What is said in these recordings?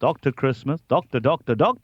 Dr. Christmas, Dr.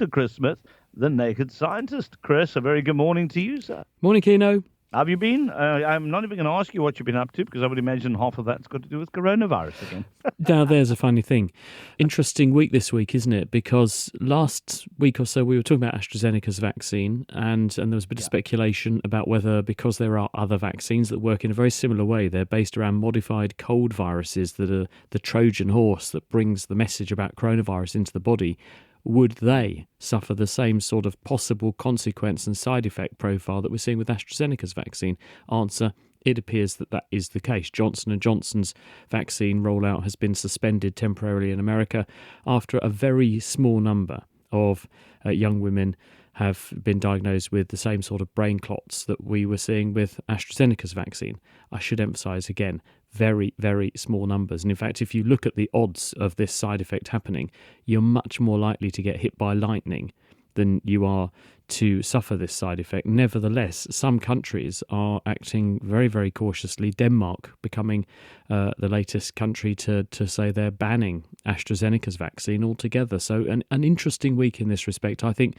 Christmas, the naked scientist. Chris, a very good morning to you, sir. Morning, Keno. How have you been? I'm not even going to ask you what you've been up to because I would imagine half of that's got to do with coronavirus again. Now, there's a funny thing. Interesting week this week, isn't it? Because last week or so we were talking about AstraZeneca's vaccine and there was a bit of speculation about whether, because there are other vaccines that work in a very similar way, they're based around modified cold viruses that are the Trojan horse that brings the message about coronavirus into the body, would they suffer the same sort of possible consequence and side effect profile that we're seeing with AstraZeneca's vaccine? Answer: it appears that that is the case. Johnson & Johnson's vaccine rollout has been suspended temporarily in America after a very small number of young women have been diagnosed with the same sort of brain clots that we were seeing with AstraZeneca's vaccine. I should emphasise again, very, very small numbers. And in fact, if you look at the odds of this side effect happening, you're much more likely to get hit by lightning than you are to suffer this side effect. Nevertheless, some countries are acting very, very cautiously. Denmark becoming the latest country to say they're banning AstraZeneca's vaccine altogether. So an interesting week in this respect. I think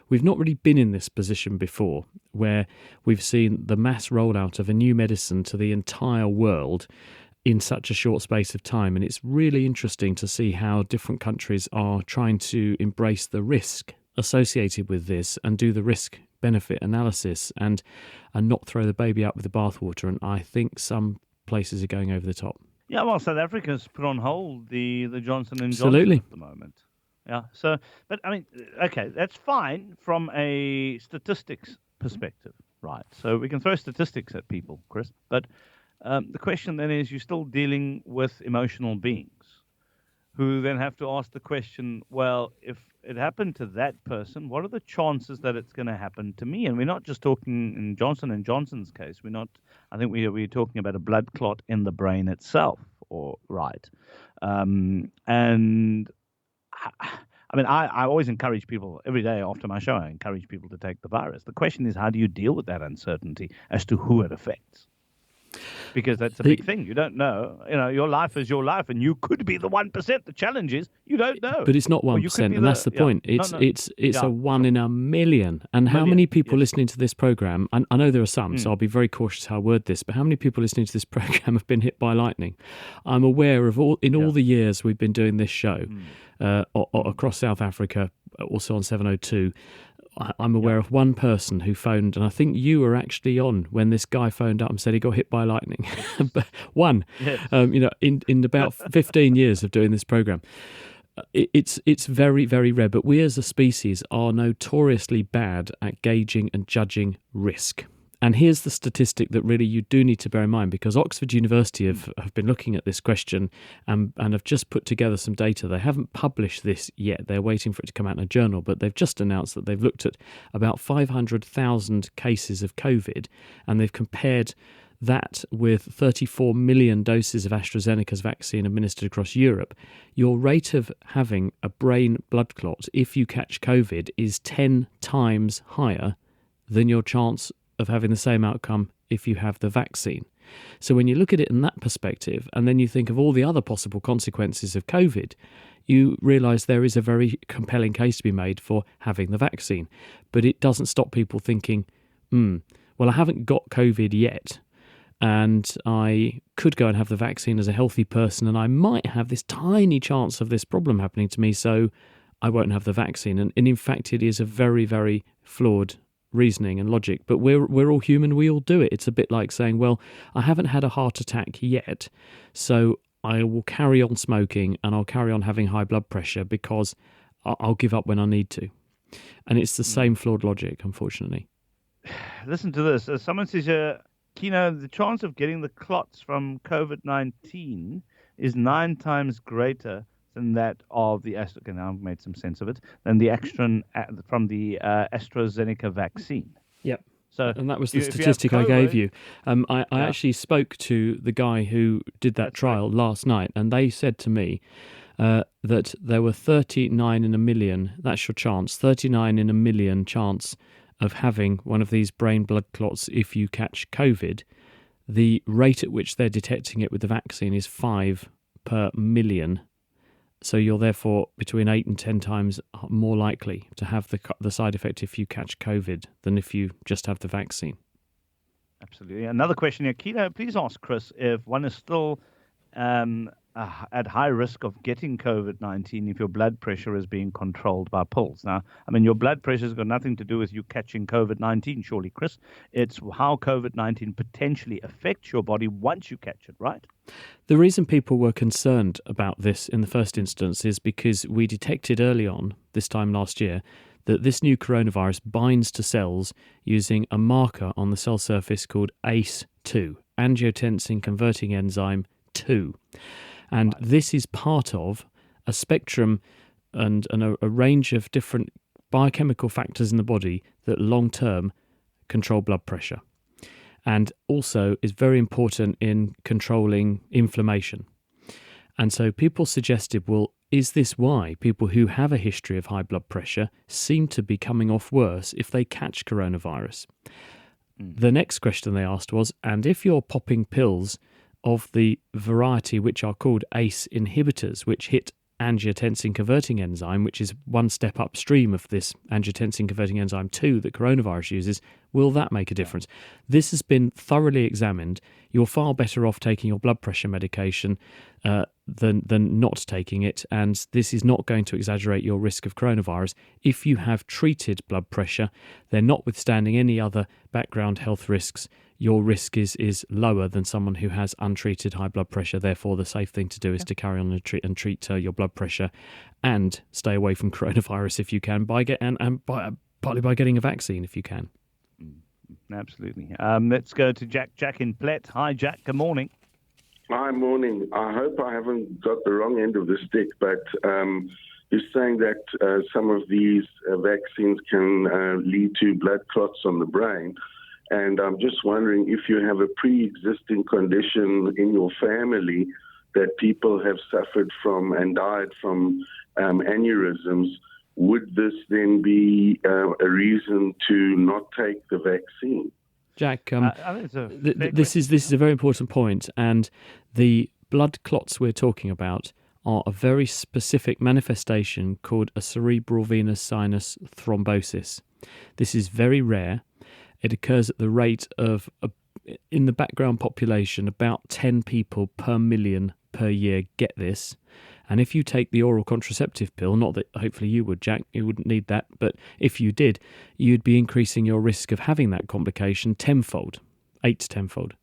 we've not really been in this position before, where we've seen the mass rollout of a new medicine to the entire world in such a short space of time. And it's really interesting to see how different countries are trying to embrace the risk associated with this and do the risk-benefit analysis and not throw the baby out with the bathwater. And I think some places are going over the top. Yeah, well, South Africa's put on hold the Johnson & Johnson Absolutely. at the moment. Yeah, so, but I mean, okay, that's fine from a statistics perspective, right? So we can throw statistics at people, Chris, but the question then is, you're still dealing with emotional beings who then have to ask the question, well, if it happened to that person, what are the chances that it's going to happen to me? And we're not just talking in Johnson & Johnson's case. I think we're talking about a blood clot in the brain itself, or right. And I mean, I always encourage people, every day after my show, I encourage people to take the virus. The question is, how do you deal with that uncertainty as to who it affects? Because that's a big thing. You don't know. You know, your life is your life, and you could be the 1%. The challenge is you don't know. But it's not 1%, and that's the point. It's a 1 in a million. And how many people listening to this program? And I know there are some, so I'll be very cautious how I word this. But how many people listening to this program have been hit by lightning? I'm aware of all the years we've been doing this show across South Africa, also on 702. I'm aware of one person who phoned, and I think you were actually on when this guy phoned up and said he got hit by lightning. But one, in about 15 years of doing this program. It's very, very rare, but we as a species are notoriously bad at gauging and judging risk. And here's the statistic that really you do need to bear in mind, because Oxford University have been looking at this question and have just put together some data. They haven't published this yet. They're waiting for it to come out in a journal, but they've just announced that they've looked at about 500,000 cases of COVID, and they've compared that with 34 million doses of AstraZeneca's vaccine administered across Europe. Your rate of having a brain blood clot if you catch COVID is 10 times higher than your chance of having the same outcome if you have the vaccine. So when you look at it in that perspective, and then you think of all the other possible consequences of COVID, you realise there is a very compelling case to be made for having the vaccine. But it doesn't stop people thinking, well, I haven't got COVID yet, and I could go and have the vaccine as a healthy person, and I might have this tiny chance of this problem happening to me, so I won't have the vaccine. And in fact, it is a very, very flawed reasoning and logic, but we're all human. We all do it. It's a bit like saying, well, I haven't had a heart attack yet, so I will carry on smoking and I'll carry on having high blood pressure because I'll give up when I need to. And it's the same flawed logic, unfortunately. Listen to this. Someone says, Kino, the chance of getting the clots from COVID-19 is 9 times greater than that of the now I've made some sense of it, than the from the AstraZeneca vaccine. Yep. So, and that was the statistic I gave you. I actually spoke to the guy who did that trial last night, and they said to me that there were 39 in a million, that's your chance, 39 in a million chance of having one of these brain blood clots if you catch COVID. The rate at which they're detecting it with the vaccine is 5 per million. So you're therefore between 8 and 10 times more likely to have the side effect if you catch COVID than if you just have the vaccine. Absolutely. Another question here. Keto, please ask Chris if one is still at high risk of getting COVID-19 if your blood pressure is being controlled by pills. Now, I mean, your blood pressure has got nothing to do with you catching COVID-19, surely, Chris. It's how COVID-19 potentially affects your body once you catch it, right? The reason people were concerned about this in the first instance is because we detected early on, this time last year, that this new coronavirus binds to cells using a marker on the cell surface called ACE2, angiotensin converting enzyme 2. And this is part of a spectrum and a range of different biochemical factors in the body that long-term control blood pressure, and also is very important in controlling inflammation. And so people suggested, well, is this why people who have a history of high blood pressure seem to be coming off worse if they catch coronavirus? The next question they asked was, and if you're popping pills of the variety which are called ACE inhibitors, which hit angiotensin converting enzyme, which is one step upstream of this angiotensin converting enzyme 2 that coronavirus uses, will that make a difference? This has been thoroughly examined. You're far better off taking your blood pressure medication than not taking it, and this is not going to exaggerate your risk of coronavirus. If you have treated blood pressure, then notwithstanding any other background health risks, your risk is lower than someone who has untreated high blood pressure. Therefore, the safe thing to do is to carry on and treat your blood pressure and stay away from coronavirus if you can, partly by getting a vaccine if you can. Absolutely. Let's go to Jack. Jack in Platt. Hi, Jack. Good morning. Hi, morning. I hope I haven't got the wrong end of the stick, but you're saying that some of these vaccines can lead to blood clots on the brain. And I'm just wondering if you have a pre-existing condition in your family that people have suffered from and died from aneurysms, would this then be a reason to not take the vaccine? Jack, this is a very important point, and the blood clots we're talking about are a very specific manifestation called a cerebral venous sinus thrombosis. This is very rare. It occurs at the rate of, in the background population, about 10 people per million per year get this. And if you take the oral contraceptive pill, not that hopefully you would, Jack, you wouldn't need that, but if you did, you'd be increasing your risk of having that complication tenfold, 8 to tenfold.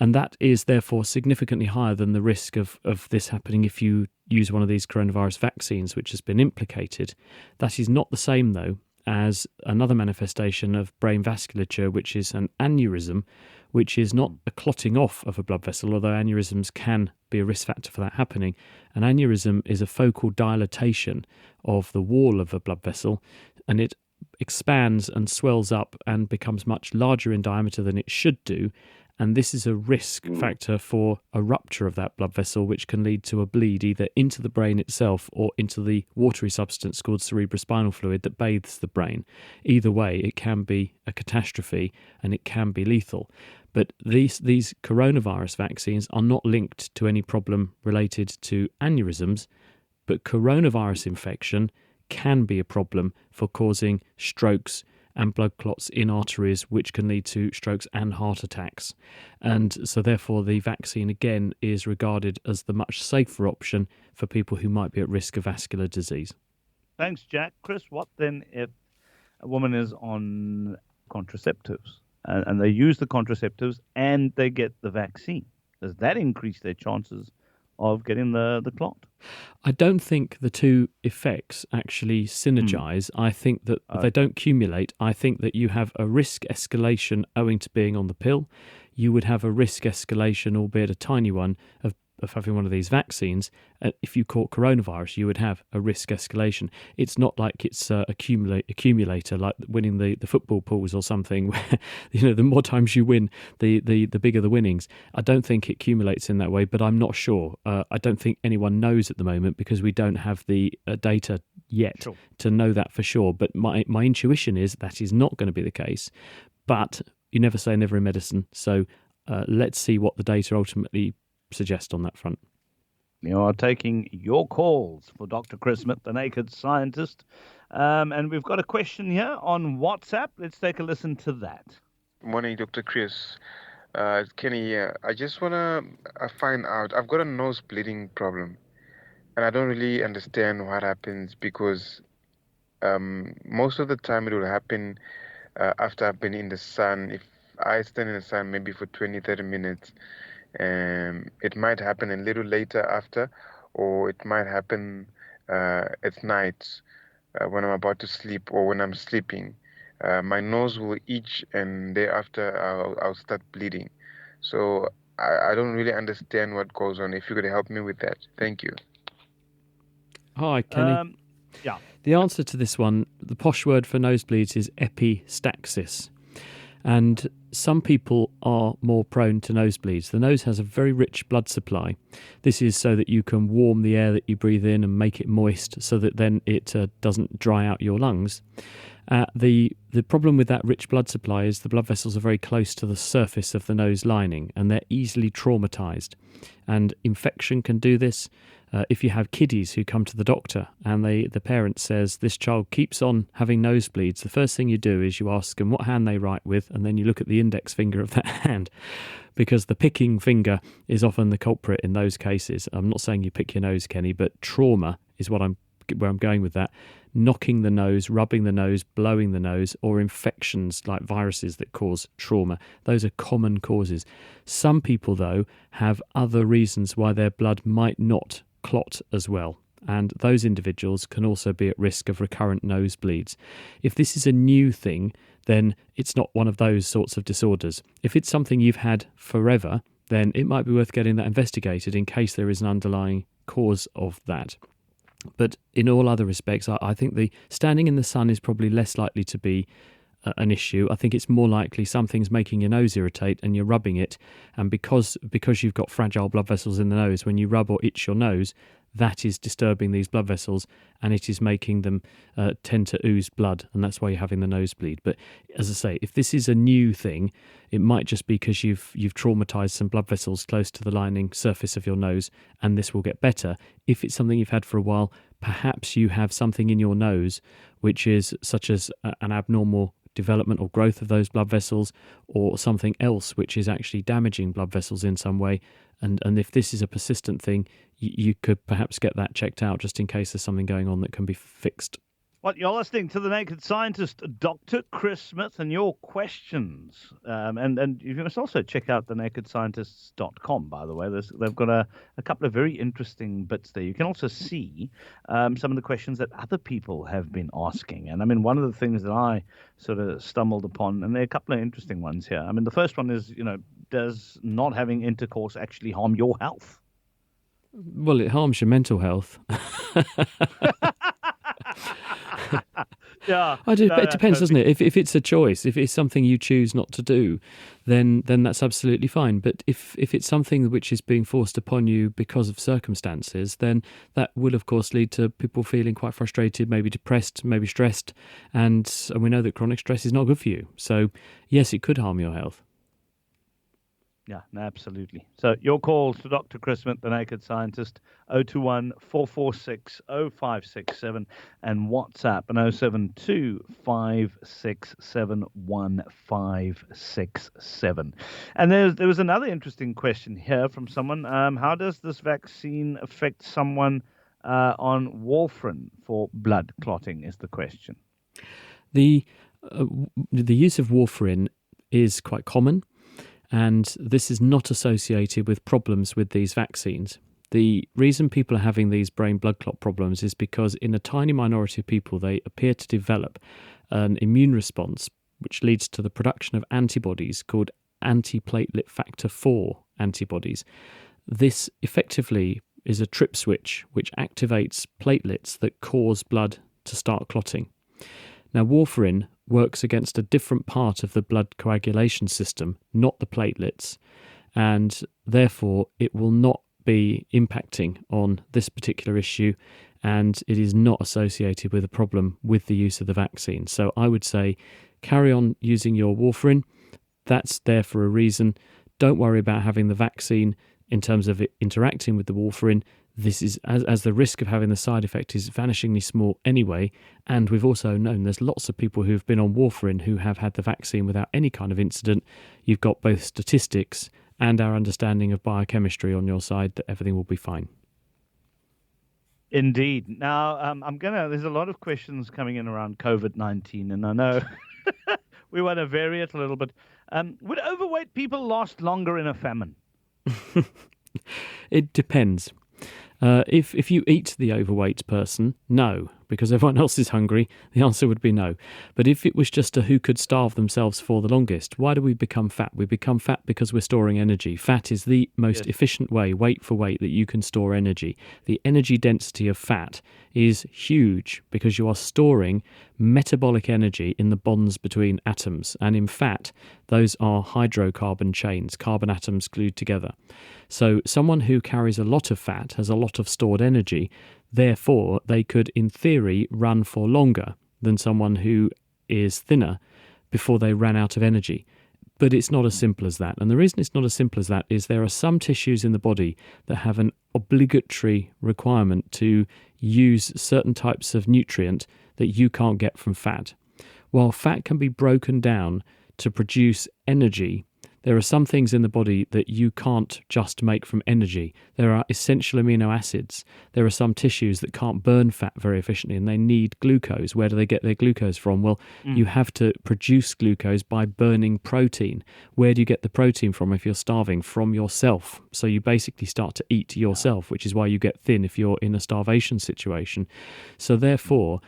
And that is therefore significantly higher than the risk of this happening if you use one of these coronavirus vaccines, which has been implicated. That is not the same, though, as another manifestation of brain vasculature, which is an aneurysm, which is not a clotting off of a blood vessel, although aneurysms can be a risk factor for that happening. An aneurysm is a focal dilatation of the wall of a blood vessel, and it expands and swells up and becomes much larger in diameter than it should do. And this is a risk factor for a rupture of that blood vessel, which can lead to a bleed either into the brain itself or into the watery substance called cerebrospinal fluid that bathes the brain. Either way, it can be a catastrophe and it can be lethal. But these coronavirus vaccines are not linked to any problem related to aneurysms, but coronavirus infection can be a problem for causing strokes and blood clots in arteries, which can lead to strokes and heart attacks. And so therefore the vaccine again is regarded as the much safer option for people who might be at risk of vascular disease. Thanks, Jack. Chris, what then if a woman is on contraceptives and they use the contraceptives and they get the vaccine? Does that increase their chances of getting the clot? I don't think the two effects actually synergize. I think that they don't cumulate. I think that you have a risk escalation owing to being on the pill. You would have a risk escalation, albeit a tiny one, of having one of these vaccines. If you caught coronavirus, you would have a risk escalation. It's not like it's accumulator, like winning the football pools or something, where the more times you win, the bigger the winnings. I don't think it accumulates in that way, but I'm not sure. I don't think anyone knows at the moment because we don't have the data yet to know that for sure. But my intuition is that is not going to be the case. But you never say never in medicine. So let's see what the data ultimately suggest on that front. You are taking your calls for Dr. Chris Smith, the Naked Scientist. And we've got a question here on WhatsApp. Let's take a listen to that. Morning, Dr. Chris. Kenny here. I just want to find out. I've got a nose bleeding problem, and I don't really understand what happens because most of the time it will happen after I've been in the sun. If I stand in the sun maybe for 20, 30 minutes, it might happen a little later after, or it might happen at night when I'm about to sleep or when I'm sleeping. My nose will itch, and thereafter I'll start bleeding. So I don't really understand what goes on. If you could help me with that. Thank you. Hi, Kenny. Yeah. The answer to this one, the posh word for nosebleeds is epistaxis. And some people are more prone to nosebleeds. The nose has a very rich blood supply. This is so that you can warm the air that you breathe in and make it moist so that then it doesn't dry out your lungs. The problem with that rich blood supply is the blood vessels are very close to the surface of the nose lining and they're easily traumatized. And infection can do this. If you have kiddies who come to the doctor and the parent says this child keeps on having nosebleeds, the first thing you do is you ask them what hand they write with, and then you look at the index finger of that hand, because the picking finger is often the culprit in those cases. I'm not saying you pick your nose, Kenny, but trauma is where I'm going with that. Knocking the nose, rubbing the nose, blowing the nose, or infections like viruses that cause trauma. Those are common causes. Some people, though, have other reasons why their blood might not clot as well, and those individuals can also be at risk of recurrent nosebleeds. If this is a new thing, then it's not one of those sorts of disorders. If it's something you've had forever, then it might be worth getting that investigated in case there is an underlying cause of that. But in all other respects, I think the standing in the sun is probably less likely to be an issue. I think it's more likely something's making your nose irritate and you're rubbing it, and because you've got fragile blood vessels in the nose, when you rub or itch your nose, that is disturbing these blood vessels and it is making them tend to ooze blood, and that's why you're having the nosebleed. But as I say, if this is a new thing, it might just be because you've traumatized some blood vessels close to the lining surface of your nose, and this will get better. If it's something you've had for a while, perhaps you have something in your nose which is such as an abnormal development or growth of those blood vessels, or something else which is actually damaging blood vessels in some way. And if this is a persistent thing, you could perhaps get that checked out just in case there's something going on that can be fixed. Well, you're listening to the Naked Scientist, Dr. Chris Smith, and your questions. And you can also check out thenakedscientists.com, by the way. They've got a couple of very interesting bits there. You can also see some of the questions that other people have been asking. And I mean, one of the things that I sort of stumbled upon, and there are a couple of interesting ones here. I mean, the first one is, does not having intercourse actually harm your health? Well, it harms your mental health. Yeah, it depends, doesn't it? If it's a choice, if it's something you choose not to do, then that's absolutely fine. But if it's something which is being forced upon you because of circumstances, then that will, of course, lead to people feeling quite frustrated, maybe depressed, maybe stressed, and we know that chronic stress is not good for you. So, yes, it could harm your health. Yeah, no, absolutely. So your calls to Dr. Chris Smith, the Naked Scientist, 021 446 0567, and WhatsApp an 072 567 1567. And there was another interesting question here from someone. How does this vaccine affect someone on warfarin for blood clotting is the question. The use of warfarin is quite common, and this is not associated with problems with these vaccines. The reason people are having these brain blood clot problems is because in a tiny minority of people, they appear to develop an immune response, which leads to the production of antibodies called antiplatelet factor 4 antibodies. This effectively is a trip switch which activates platelets that cause blood to start clotting. Now, warfarin works against a different part of the blood coagulation system, not the platelets, and therefore it will not be impacting on this particular issue, and it is not associated with a problem with the use of the vaccine. So I would say carry on using your warfarin. That's there for a reason. Don't worry about having the vaccine in terms of it interacting with the warfarin. this is as the risk of having the side effect is vanishingly small anyway. And we've also known there's lots of people who've been on warfarin who have had the vaccine without any kind of incident. You've got both statistics and our understanding of biochemistry on your side that everything will be fine. Indeed. Now, there's a lot of questions coming in around COVID-19, and I know we want to vary it a little bit. Would overweight people last longer in a famine? It depends. If you eat the overweight person, no, because everyone else is hungry, the answer would be no. But if it was just a who could starve themselves for the longest, why do we become fat? We become fat because we're storing energy. Fat is the most efficient way, weight for weight, that you can store energy. The energy density of fat is huge because you are storing metabolic energy in the bonds between atoms. And in fat, those are hydrocarbon chains, carbon atoms glued together. So someone who carries a lot of fat has a lot of stored energy. Therefore, they could, in theory, run for longer than someone who is thinner before they ran out of energy. But it's not as simple as that. And the reason it's not as simple as that is there are some tissues in the body that have an obligatory requirement to use certain types of nutrient that you can't get from fat. While fat can be broken down to produce energy, there are some things in the body that you can't just make from energy. There are essential amino acids. There are some tissues that can't burn fat very efficiently and they need glucose. Where do they get their glucose from? Well, you have to produce glucose by burning protein. Where do you get the protein from if you're starving? From yourself. So you basically start to eat yourself, which is why you get thin if you're in a starvation situation. So therefore,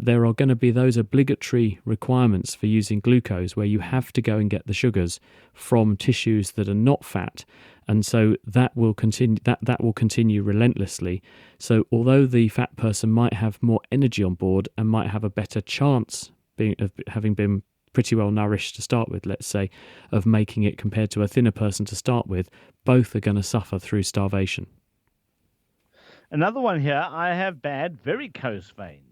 there are going to be those obligatory requirements for using glucose where you have to go and get the sugars from tissues that are not fat, and so that will continue. That will continue relentlessly. So although the fat person might have more energy on board and might have a better chance of having been pretty well nourished to start with, let's say, of making it compared to a thinner person to start with, both are going to suffer through starvation. Another one here. I have bad varicose veins.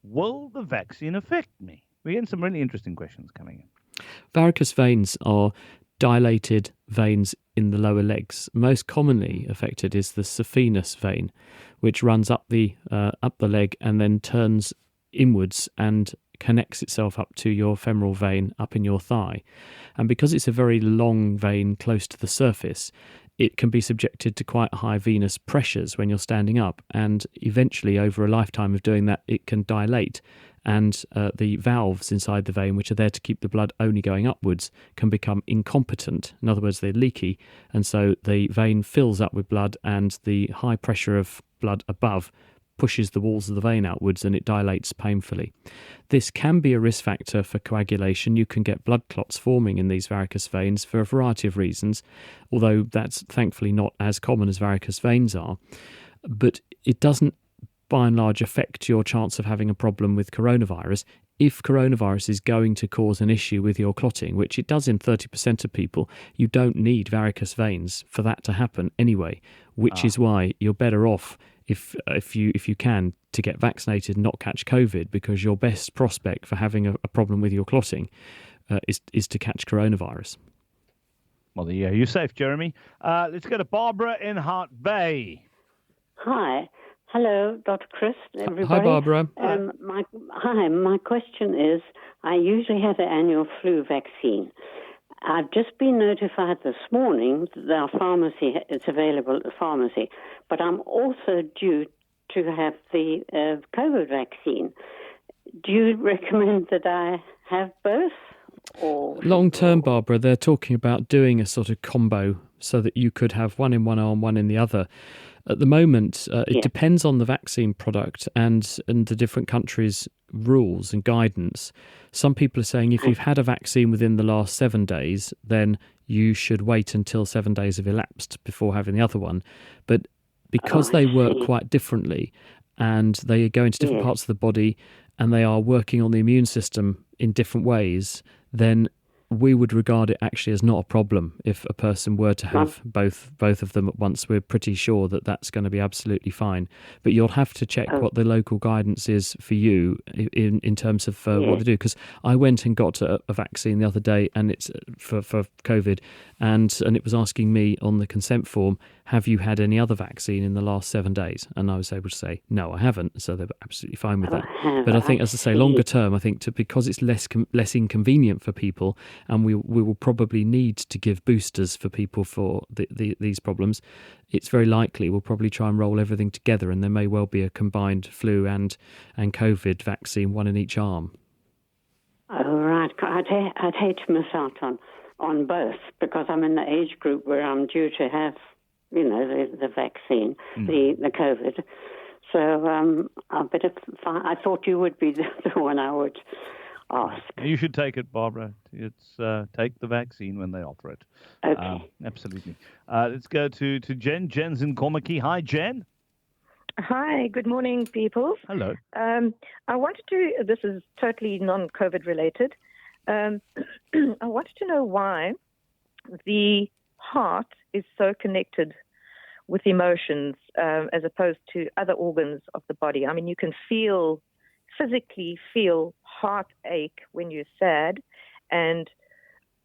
Will the vaccine affect me? We're getting some really interesting questions coming in. Varicose veins are dilated veins in the lower legs. Most commonly affected is the saphenous vein, which runs up the leg and then turns inwards and connects itself up to your femoral vein up in your thigh. And because it's a very long vein close to the surface, it can be subjected to quite high venous pressures when you're standing up, and eventually over a lifetime of doing that it can dilate, and the valves inside the vein, which are there to keep the blood only going upwards, can become incompetent. In other words, they're leaky, and so the vein fills up with blood and the high pressure of blood above pushes the walls of the vein outwards and it dilates painfully. This can be a risk factor for coagulation. You can get blood clots forming in these varicose veins for a variety of reasons, although that's thankfully not as common as varicose veins are. But it doesn't, by and large, affect your chance of having a problem with coronavirus. If coronavirus is going to cause an issue with your clotting, which it does in 30% of people, you don't need varicose veins for that to happen anyway, which is why you're better off if you can to get vaccinated and not catch COVID, because your best prospect for having a problem with your clotting is to catch coronavirus. Well, there you go. You're safe, Jeremy. Let's go to Barbara in Hart Bay. Hi. Hello, Dr. Chris, everybody. Hi, Barbara. My question is, I usually have the annual flu vaccine. I've just been notified this morning that our pharmacy, it's available at the pharmacy, but I'm also due to have the COVID vaccine. Do you recommend that I have both? Long term, Barbara, they're talking about doing a sort of combo so that you could have one in one arm, one in the other. At the moment, it depends on the vaccine product and the different countries' rules and guidance. Some people are saying if you've had a vaccine within the last 7 days, then you should wait until 7 days have elapsed before having the other one. But because they work quite differently and they go into different parts of the body and they are working on the immune system in different ways, then we would regard it actually as not a problem if a person were to have both of them at once. We're pretty sure that that's going to be absolutely fine. But you'll have to check what the local guidance is for you in terms of what to do. Because I went and got a vaccine the other day, and it's for COVID, and it was asking me on the consent form, have you had any other vaccine in the last 7 days? And I was able to say, no, I haven't. So they're absolutely fine with that. But I think, as I say, longer term, I think because it's less inconvenient for people, and we will probably need to give boosters for people for these problems, it's very likely we'll probably try and roll everything together, and there may well be a combined flu and COVID vaccine, one in each arm. Oh, right. I'd hate to miss out on both, because I'm in the age group where I'm due to have, the vaccine, the COVID. So I thought you would be the one I would ask. You should take it, Barbara. It's take the vaccine when they offer it. Okay. Absolutely. Let's go to Jen. Jen's in Komaki. Hi, Jen. Hi, good morning, people. Hello. I wanted to, this is totally non-COVID related. I wanted to know why the heart is so connected with emotions as opposed to other organs of the body. I mean, you can physically feel heartache when you're sad, and,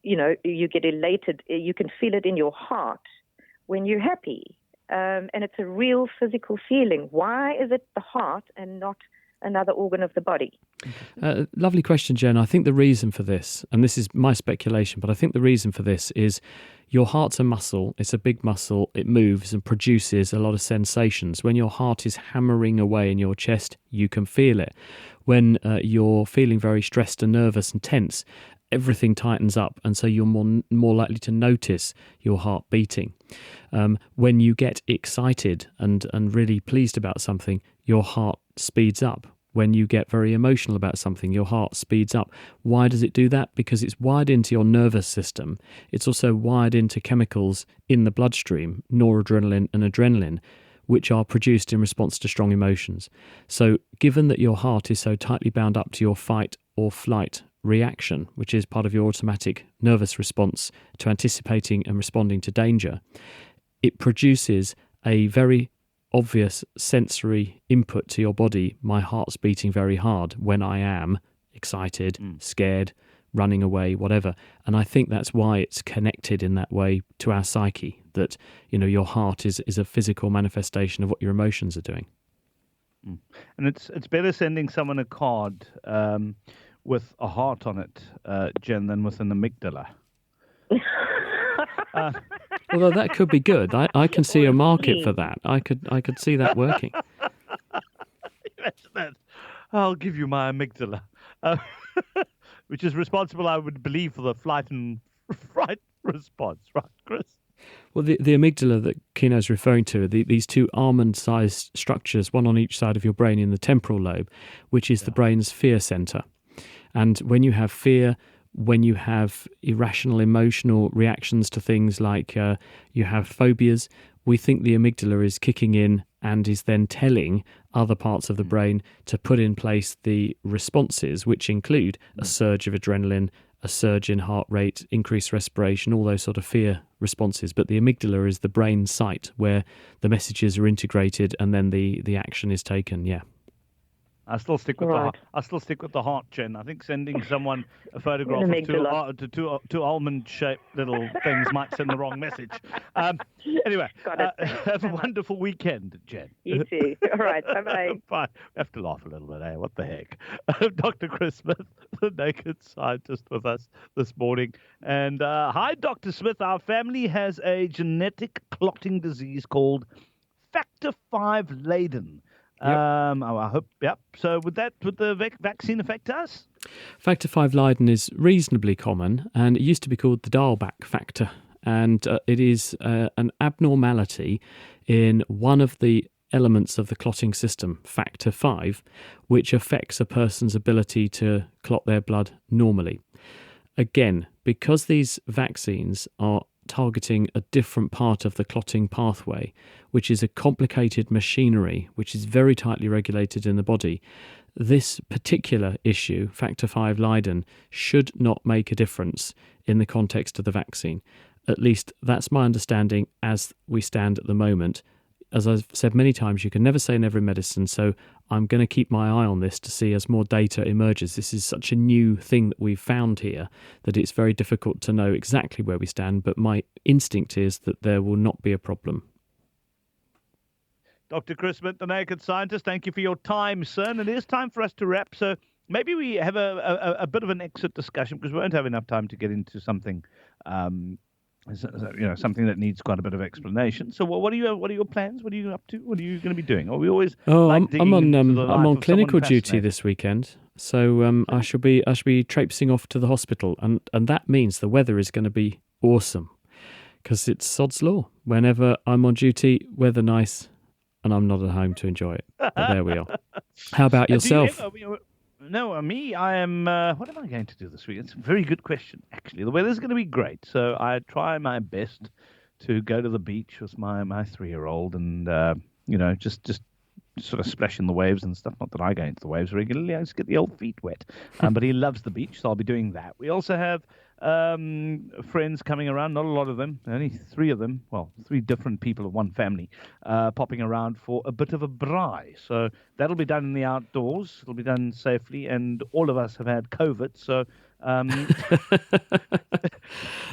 you get elated. You can feel it in your heart when you're happy. And it's a real physical feeling. Why is it the heart and not another organ of the body? Lovely question, Jen. I think the reason for this, and this is my speculation, but I think the reason for this is your heart's a muscle. It's a big muscle. It moves and produces a lot of sensations. When your heart is hammering away in your chest, you can feel it. When you're feeling very stressed and nervous and tense, everything tightens up, and so you're more likely to notice your heart beating. When you get excited and really pleased about something, your heart speeds up. When you get very emotional about something, your heart speeds up. Why does it do that? Because it's wired into your nervous system. It's also wired into chemicals in the bloodstream, noradrenaline and adrenaline, which are produced in response to strong emotions. So given that your heart is so tightly bound up to your fight or flight reaction, which is part of your automatic nervous response to anticipating and responding to danger, it produces a very obvious sensory input to your body. My heart's beating very hard when I am excited, scared, running away, whatever. And I think that's why it's connected in that way to our psyche, that your heart is a physical manifestation of what your emotions are doing. And it's better sending someone a card with a heart on it, Jen, than with an amygdala. Although that could be good. I can see a market for that. I could see that working. Imagine that. I'll give you my amygdala, which is responsible, I would believe, for the flight and fright response, right, Chris? Well, the amygdala that Kino's referring to, these two almond-sized structures, one on each side of your brain in the temporal lobe, which is the brain's fear center. And when you have fear, when you have irrational emotional reactions to things like you have phobias, we think the amygdala is kicking in and is then telling other parts of the brain to put in place the responses, which include a surge of adrenaline, a surge in heart rate, increased respiration, all those sort of fear responses. But the amygdala is the brain site where the messages are integrated and then the action is taken. Yeah. I still stick with the heart. I still stick with the heart, Jen. I think sending someone a photograph of two almond-shaped little things might send the wrong message. Anyway, have a wonderful weekend, Jen. You too. All right, bye-bye. Bye. We have to laugh a little bit, eh? What the heck? Dr. Chris Smith, the naked scientist, with us this morning. And hi, Dr. Smith. Our family has a genetic clotting disease called Factor V Leiden. Yep. I hope. Yep. So would the vaccine affect us? Factor V Leiden is reasonably common, and it used to be called the Dahlback factor, and it is an abnormality in one of the elements of the clotting system, factor V, which affects a person's ability to clot their blood normally. Again, because these vaccines are targeting a different part of the clotting pathway, which is a complicated machinery, which is very tightly regulated in the body. This particular issue, factor V Leiden, should not make a difference in the context of the vaccine. At least that's my understanding as we stand at the moment. As I've said many times, you can never say never in medicine, so I'm going to keep my eye on this to see as more data emerges. This is such a new thing that we've found here that it's very difficult to know exactly where we stand, but my instinct is that there will not be a problem. Dr. Chris Smith, the naked scientist, thank you for your time, sir. And it is time for us to wrap. So maybe we have a bit of an exit discussion because we won't have enough time to get into something, something that needs quite a bit of explanation. So what are your plans? What are you up to? What are you going to be doing? Are we always? I'm on clinical duty this weekend, so I shall be traipsing off to the hospital, and that means the weather is going to be awesome because it's sod's law. Whenever I'm on duty, weather nice. And I'm not at home to enjoy it. But there we are. How about yourself? No, me, I am... what am I going to do this week? It's a very good question, actually. The weather's going to be great, so I try my best to go to the beach with my 3-year-old and, just sort of splash in the waves and stuff. Not that I go into the waves regularly. I just get the old feet wet. But he loves the beach, so I'll be doing that. We also have friends coming around, not a lot of them, only 3 of them, well, 3 different people of one family, popping around for a bit of a braai. So that'll be done in the outdoors. It'll be done safely, and all of us have had COVID, so...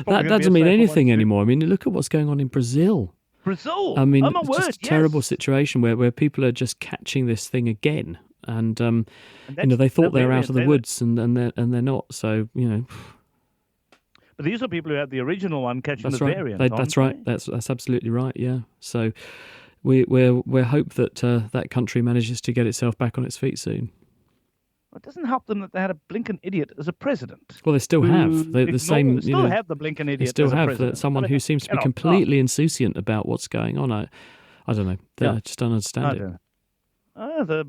that doesn't mean anything anymore. I mean, look at what's going on in Brazil. I mean, it's just a terrible situation where people are just catching this thing again, and they thought they were out of the woods, and they're not. So But these are people who had the original one catching the variant. That's right. That's absolutely right. Yeah. So we're hope that that country manages to get itself back on its feet soon. It doesn't help them that they had a blinking idiot as a president. Well, they still have the same. They still have the blinking idiot. They still as a have president. Someone who seems to be completely insouciant about what's going on. I don't know. I just don't understand it. The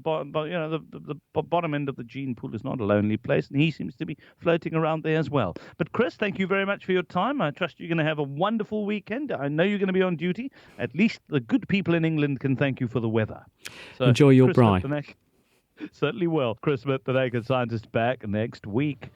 bottom end of the gene pool is not a lonely place, and he seems to be floating around there as well. But Chris, thank you very much for your time. I trust you're going to have a wonderful weekend. I know you're going to be on duty. At least the good people in England can thank you for the weather. So, enjoy your braai. Certainly will. Chris Smith, the naked scientist, back next week.